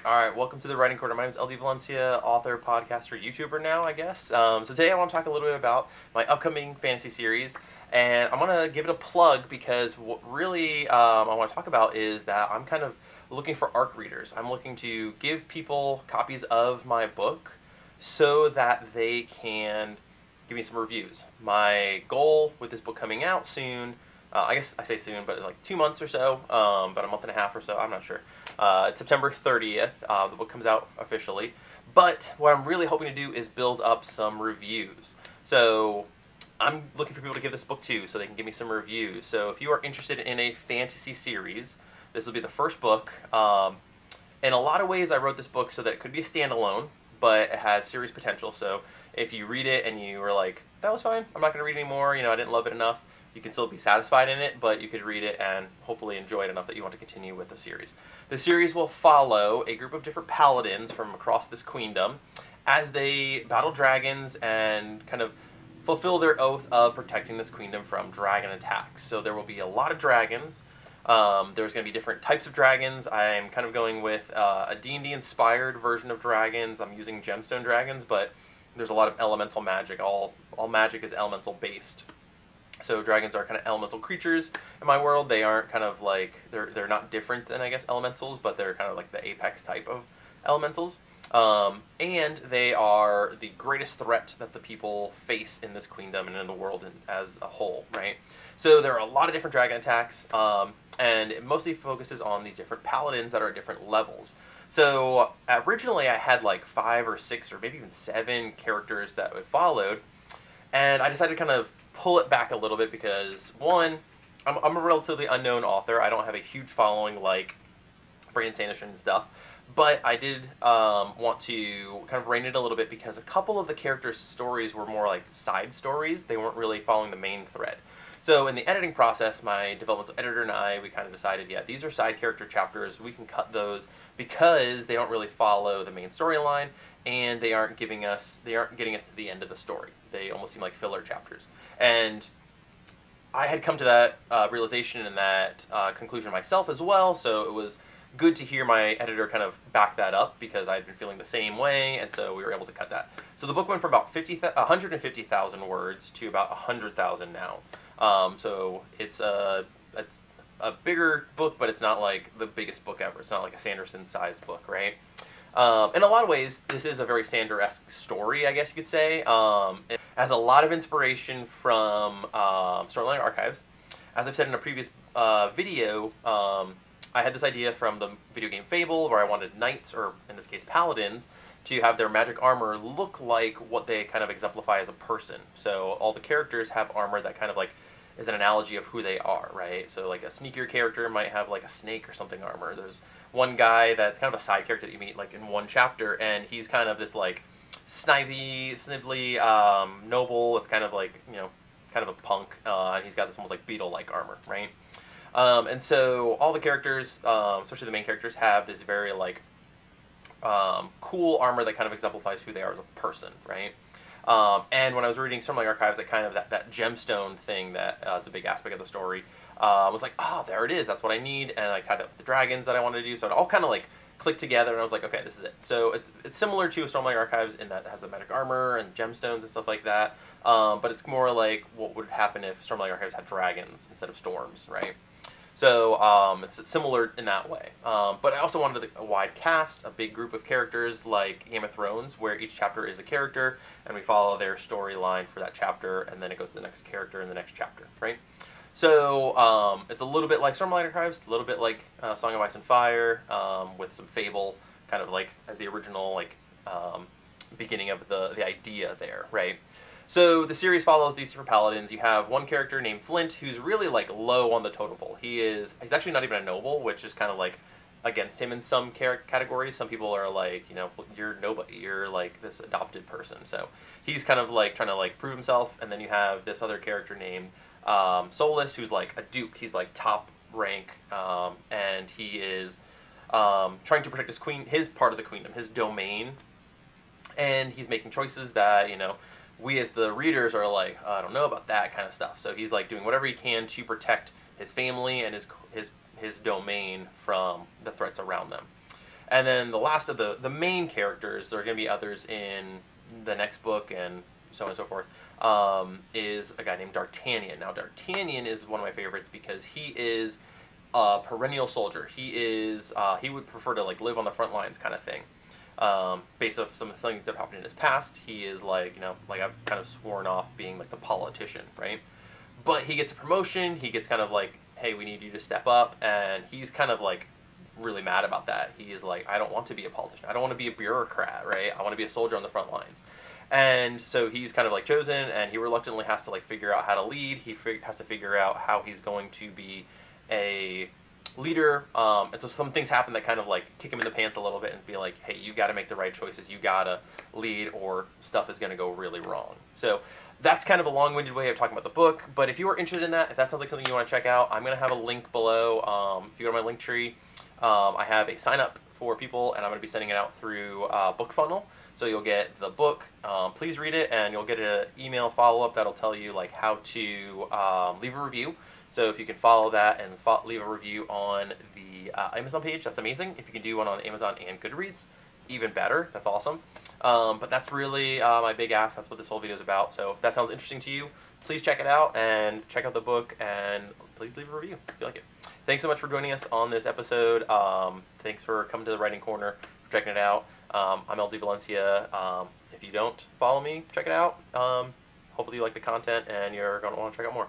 Alright, welcome to the Writing Corner. My name is LD Valencia, author, podcaster, YouTuber now, I guess. So today I want to talk a little bit about my upcoming fantasy series, and I'm going to give it a plug because what really I want to talk about is that I'm kind of looking for ARC readers. I'm looking to give people copies of my book so that they can give me some reviews. My goal with this book coming out soon, I guess I say soon, but like 2 months or so, about a month and a half or so, I'm not sure. It's September 30th, the book comes out officially. But what I'm really hoping to do is build up some reviews. So I'm looking for people to give this book to so they can give me some reviews. So if you are interested in a fantasy series, this will be the first book. In a lot of ways, I wrote this book so that it could be a standalone, but it has series potential. So if you read it and you were like, that was fine, I'm not going to read anymore, I didn't love it enough, you can still be satisfied in it, but you could read it and hopefully enjoy it enough that you want to continue with the series. The series will follow a group of different paladins from across this queendom as they battle dragons and kind of fulfill their oath of protecting this queendom from dragon attacks. So there will be a lot of dragons. There's going to be different types of dragons. I'm kind of going with a D&D inspired version of dragons. I'm using gemstone dragons, but there's a lot of elemental magic. All magic is elemental based. So dragons are kind of elemental creatures in my world. They aren't kind of like, they're not different than, I guess, elementals, but they're kind of like the apex type of elementals. And they are the greatest threat that the people face in this queendom and in the world as a whole, right? So there are a lot of different dragon attacks, and it mostly focuses on these different paladins that are at different levels. So originally I had like 5 or 6 or maybe even 7 characters that I followed, and I decided to kind of pull it back a little bit because, one, I'm a relatively unknown author. I don't have a huge following like Brandon Sanderson and stuff, but I did want to kind of rein it a little bit because a couple of the characters' stories were more like side stories. They weren't really following the main thread. So in the editing process, my developmental editor and I, we kind of decided, yeah, these are side character chapters. We can cut those because they don't really follow the main storyline, and they aren't getting us to the end of the story. They almost seem like filler chapters. And I had come to that realization and that conclusion myself as well, so it was good to hear my editor kind of back that up because I'd been feeling the same way, and so we were able to cut that. So the book went from about 150,000 words to about 100,000 now. So it's a bigger book, but it's not like the biggest book ever. It's not like a Sanderson-sized book, right? In a lot of ways, this is a very Sander-esque story, I guess you could say. It has a lot of inspiration from Stormlight Archives. As I've said in a previous video, I had this idea from the video game Fable, where I wanted knights, or in this case paladins, to have their magic armor look like what they kind of exemplify as a person. So all the characters have armor that kind of like is an analogy of who they are, right? So like a sneakier character might have like a snake or something armor. There's one guy that's kind of a side character that you meet like in one chapter, and he's kind of this like snively noble. It's kind of like, kind of a punk, and he's got this almost like beetle-like armor, right? And so all the characters, especially the main characters, have this very like cool armor that kind of exemplifies who they are as a person, right? And when I was reading Stormlight Archives, kind of that gemstone thing that is a big aspect of the story, was like, oh, there it is, that's what I need, and I tied up with the dragons that I wanted to do, so it all kind of like clicked together, and I was like, okay, this is it. So it's similar to Stormlight Archives in that it has the magic armor and gemstones and stuff like that, but it's more like what would happen if Stormlight Archives had dragons instead of storms, right? So it's similar in that way. But I also wanted a wide cast, a big group of characters like Game of Thrones, where each chapter is a character, and we follow their storyline for that chapter, and then it goes to the next character in the next chapter, right? So it's a little bit like Stormlight Archives, a little bit like Song of Ice and Fire, with some Fable, kind of like as the original like beginning of the idea there, right? So the series follows these different paladins. You have one character named Flint who's really like low on the totem pole. He's actually not even a noble, which is kind of like against him in some categories. Some people are like, you're nobody. You're like this adopted person. So he's kind of like trying to like prove himself. And then you have this other character named Solus, who's like a duke. He's like top rank, and he is trying to protect his part of the queendom, his domain. And he's making choices that we as the readers are like, I don't know about that kind of stuff. So he's like doing whatever he can to protect his family and his domain from the threats around them. And then the last of the main characters, there are going to be others in the next book and so on and so forth, is a guy named D'Artagnan. Now, D'Artagnan is one of my favorites because he is a perennial soldier. He would prefer to like live on the front lines kind of thing. Based off some of the things that have happened in his past, he is like, like I've kind of sworn off being like the politician, right? But he gets a promotion. He gets kind of like, hey, we need you to step up, and he's kind of like really mad about that. He is like, I don't want to be a politician. I don't want to be a bureaucrat, right? I want to be a soldier on the front lines. And so he's kind of like chosen, and he reluctantly has to like figure out how to lead. He has to figure out how he's going to be a leader. And so some things happen that kind of like kick him in the pants a little bit and be like, hey, you got to make the right choices. You got to lead, or stuff is going to go really wrong. So that's kind of a long-winded way of talking about the book. But if you are interested in that, if that sounds like something you want to check out, I'm going to have a link below. If you go to my Linktree, I have a sign up for people, and I'm going to be sending it out through BookFunnel. So you'll get the book, please read it, and you'll get an email follow-up that'll tell you like how to leave a review. So if you can follow that and leave a review on the Amazon page, that's amazing. If you can do one on Amazon and Goodreads, even better. That's awesome. But that's really my big ask. That's what this whole video is about. So if that sounds interesting to you, please check it out and check out the book, and please leave a review if you like it. Thanks so much for joining us on this episode. Thanks for coming to the Writing Corner, for checking it out. I'm LD Valencia. If you don't follow me, check it out. Hopefully you like the content and you're going to want to check out more.